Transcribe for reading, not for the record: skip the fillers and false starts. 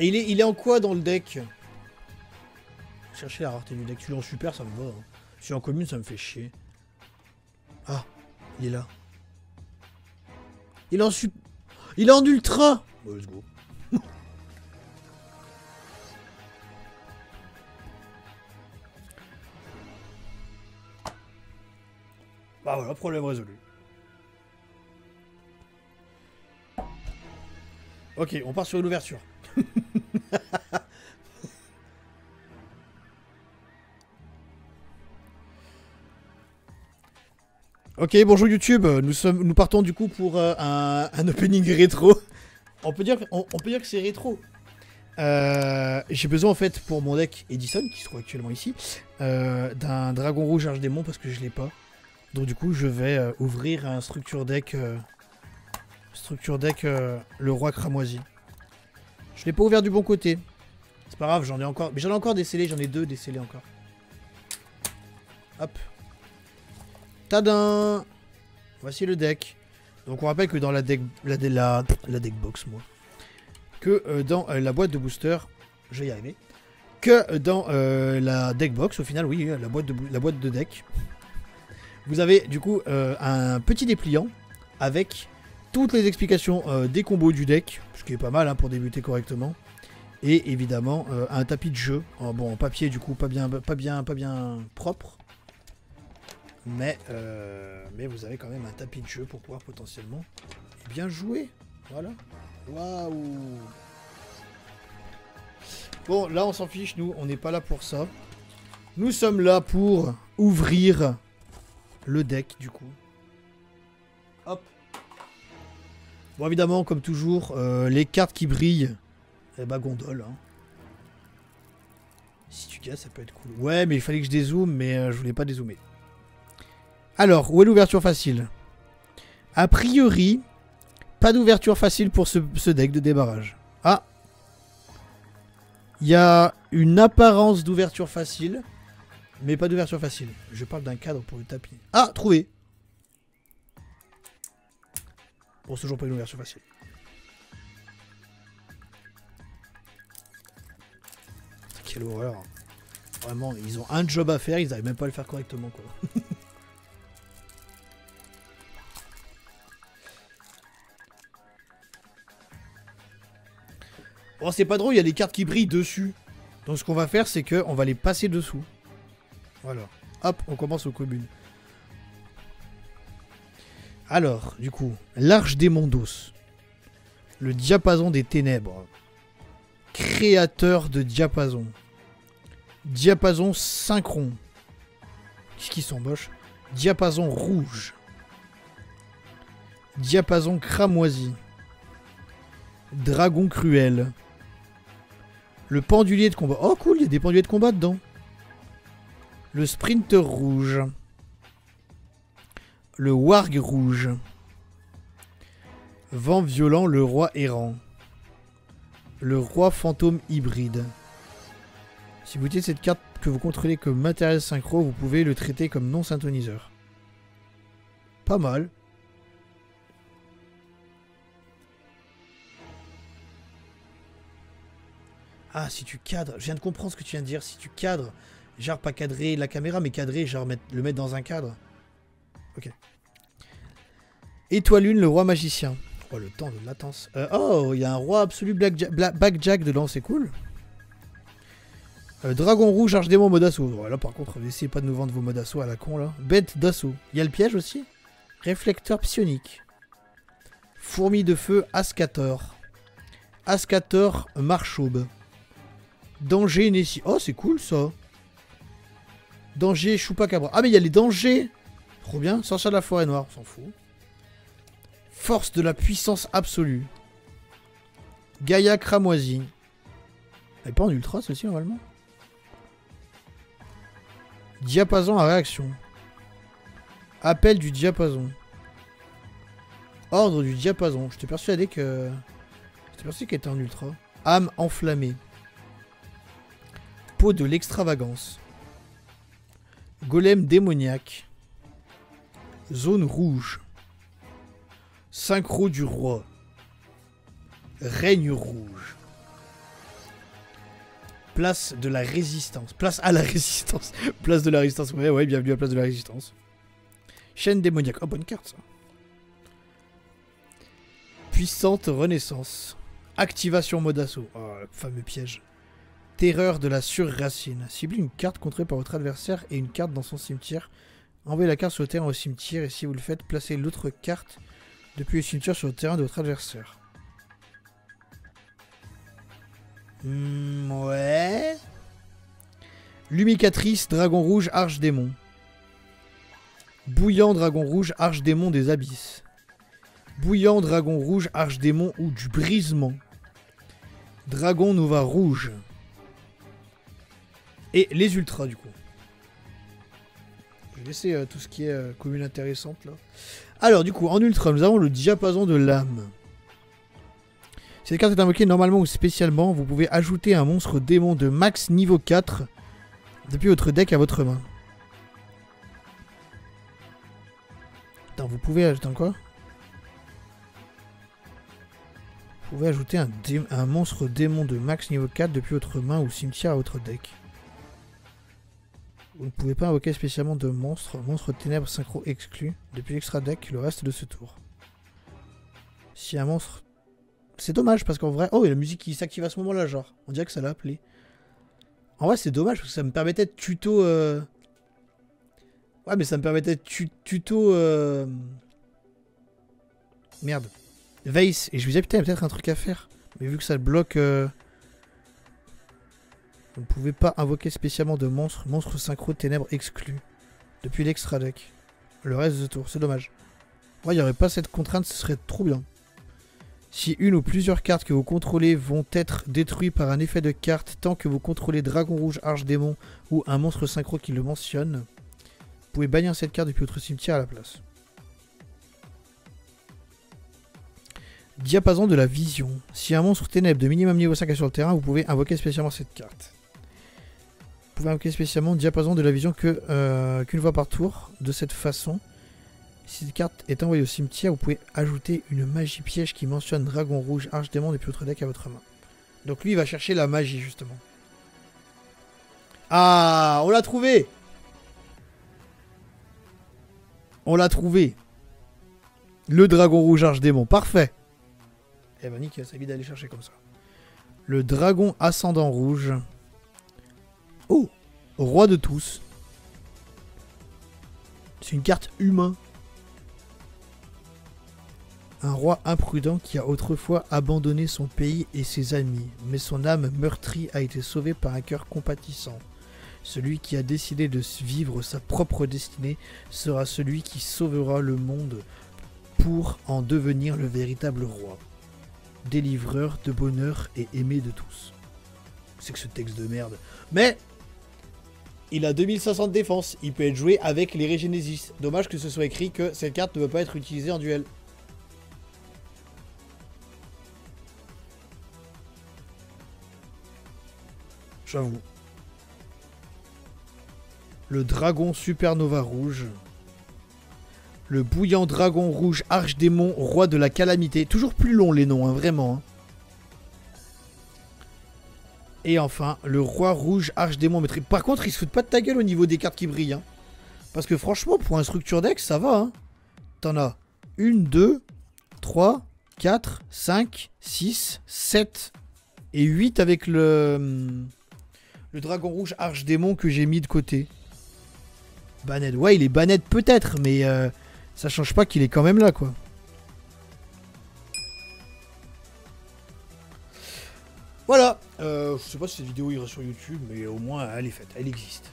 Et il est en quoi dans le deck? Chercher la rareté du deck. Tu l'as en super, ça me va. Hein. Si je suis en commune, ça me fait chier. Ah, il est là. Il est en super. Il est en ultra. Bon, let's go. Bah voilà, problème résolu. Ok, on part sur une ouverture. Ok, bonjour YouTube. Nous partons du coup pour un opening rétro. On peut dire que c'est rétro. J'ai besoin en fait pour mon deck Edison, qui se trouve actuellement ici, d'un dragon rouge archdémon parce que je l'ai pas. Donc du coup je vais ouvrir un structure deck le roi cramoisi. Je l'ai pas ouvert du bon côté. C'est pas grave, j'en ai encore. Mais j'en ai encore des scellés, j'en ai 2 des scellés encore. Hop. Tadam. Voici le deck. Donc on rappelle que dans la deck box moi. Que dans la boîte de booster, je vais y arriver. Que dans la deck box, au final, oui, la boîte de deck. Vous avez du coup un petit dépliant avec toutes les explications des combos du deck, ce qui est pas mal hein, pour débuter correctement. Et évidemment un tapis de jeu, en papier du coup pas bien propre. Mais vous avez quand même un tapis de jeu pour pouvoir potentiellement bien jouer. Voilà. Waouh. Bon, là on s'en fiche, nous on n'est pas là pour ça. Nous sommes là pour ouvrir le deck du coup. Hop. Bon évidemment comme toujours les cartes qui brillent, eh bah gondole hein. Si tu gagnes ça peut être cool. Ouais mais il fallait que je dézoome mais je voulais pas dézoomer. Alors où est l'ouverture facile? A priori pas d'ouverture facile pour ce deck de débarrage. Ah. Il y a une apparence d'ouverture facile. Mais pas d'ouverture facile. Je parle d'un cadre pour le tapis. Ah, trouvé. Bon, c'est toujours pas une ouverture facile. Quelle horreur. Vraiment, ils ont un job à faire, ils n'arrivent même pas à le faire correctement, quoi. Bon, c'est pas drôle, il y a des cartes qui brillent dessus. Donc ce qu'on va faire, c'est qu'on va les passer dessous. Voilà. Hop, on commence aux communes. Alors, du coup, l'Arche des Mondos. Le diapason des ténèbres. Créateur de diapason. Diapason synchron. Qu'est-ce qu'ils sont moches. Diapason rouge. Diapason cramoisi. Dragon cruel. Le pendulier de combat. Oh cool, il y a des penduliers de combat dedans. Le sprinter rouge. Le warg rouge. Vent violent, le roi errant. Le roi fantôme hybride. Si vous utilisez cette carte que vous contrôlez comme matériel synchro, vous pouvez le traiter comme non synthoniseur. Pas mal. Ah, si tu cadres, je viens de comprendre ce que tu viens de dire. Si tu cadres, genre pas cadrer la caméra, mais cadrer, genre le mettre dans un cadre. Ok. Étoile Lune, le roi magicien. Oh, le temps de latence. Oh, il y a un roi absolu Blackjack dedans, c'est cool. Dragon rouge, archdémon, mode assaut. Oh, là, par contre, n'essayez pas de nous vendre vos modes assaut à la con, là. Bête d'assaut. Il y a le piège aussi. Réflecteur psionique. Fourmi de feu, Ascator. Ascator, Marchaube. Danger Nessie. Oh, c'est cool ça. Danger Chupacabra. Ah, mais il y a les dangers. Trop bien. Sorcière de la forêt noire. On s'en fout. Force de la puissance absolue. Gaïa cramoisi. Elle est pas en ultra, celle-ci, normalement. Diapason à réaction. Appel du diapason. Ordre du diapason. J'étais persuadé que... J'étais persuadé qu'elle était en ultra. Âme enflammée. Peau de l'extravagance. Golem démoniaque. Zone rouge. Synchro du roi. Règne rouge. Place de la résistance. Place à la résistance. Place de la résistance. Ouais, ouais, bienvenue à Place de la résistance. Chaîne démoniaque. Oh, bonne carte, ça. Puissante renaissance. Activation mode assaut. Oh, le fameux piège. Terreur de la surracine. Ciblez une carte contrée par votre adversaire et une carte dans son cimetière. Envoyez la carte sur le terrain au cimetière et si vous le faites, placez l'autre carte depuis le cimetière sur le terrain de votre adversaire. Ouais. Lumicatrice, dragon rouge, arche-démon. Bouillant, dragon rouge, arche-démon des abysses. Bouillant, dragon rouge, arche-démon ou du brisement. Dragon Nova rouge. Et les ultras, du coup. Je vais laisser tout ce qui est commune intéressante, là. Alors, du coup, en ultra, nous avons le diapason de l'âme. Cette carte est invoquée normalement ou spécialement. Vous pouvez ajouter un monstre démon de max niveau 4 depuis votre deck à votre main. Attends, vous pouvez ajouter un quoi? Vous pouvez ajouter un monstre démon de max niveau 4 depuis votre main ou cimetière à votre deck. Vous ne pouvez pas invoquer spécialement de monstre. Monstre ténèbres synchro exclu depuis l'extra deck le reste de ce tour. Si un monstre... C'est dommage parce qu'en vrai... Oh, il y a la musique qui s'active à ce moment-là, genre. On dirait que ça l'a appelé. En vrai, c'est dommage parce que ça me permettait de tuto... Ouais, mais ça me permettait de tuto... Merde. Vase. Et je me disais, putain, il y a peut-être un truc à faire. Mais vu que ça bloque... Vous ne pouvez pas invoquer spécialement de monstres. Monstre synchro ténèbres exclu. Depuis l'extra deck. Le reste de ce tour. C'est dommage. Ouais, il n'y aurait pas cette contrainte, ce serait trop bien. Si une ou plusieurs cartes que vous contrôlez vont être détruites par un effet de carte tant que vous contrôlez Dragon Rouge, Arche-Démon ou un monstre synchro qui le mentionne, vous pouvez bannir cette carte depuis votre cimetière à la place. Diapason de la vision. Si un monstre ténèbres de minimum niveau 5 est sur le terrain, vous pouvez invoquer spécialement cette carte. Vous pouvez invoquer spécialement Diapason de la vision qu'une fois par tour. De cette façon, si cette carte est envoyée au cimetière, vous pouvez ajouter une magie piège qui mentionne Dragon Rouge, Arche-Démon depuis votre deck à votre main. Donc lui, il va chercher la magie, justement. Ah, on l'a trouvé! On l'a trouvé. Le Dragon Rouge, Arche-Démon. Parfait. Eh ben nickel, ça évite d'aller chercher comme ça. Le Dragon Ascendant Rouge. Oh! Roi de tous. C'est une carte humain. Un roi imprudent qui a autrefois abandonné son pays et ses amis, mais son âme meurtrie a été sauvée par un cœur compatissant. Celui qui a décidé de vivre sa propre destinée sera celui qui sauvera le monde pour en devenir le véritable roi. Délivreur de bonheur et aimé de tous. C'est que ce texte de merde. Mais il a 2500 de défense. Il peut être joué avec les Régénésis. Dommage que ce soit écrit que cette carte ne peut pas être utilisée en duel. J'avoue. Le Dragon Supernova Rouge. Le Bouillant Dragon Rouge Arche-Démon Roi de la Calamité. Toujours plus long les noms, hein, vraiment. Hein. Et enfin, le Roi Rouge Arche-Démon Maîtrise. Par contre, ils se foutent pas de ta gueule au niveau des cartes qui brillent. Hein. Parce que franchement, pour un structure deck, ça va. Hein. T'en as 1, 2, 3, 4, 5, 6, 7 et 8 avec le Dragon Rouge Arche-Démon que j'ai mis de côté. Banned. Ouais, il est banned peut-être, mais ça change pas qu'il est quand même là, quoi. Voilà. Je sais pas si cette vidéo ira sur YouTube, mais au moins elle est faite, elle existe.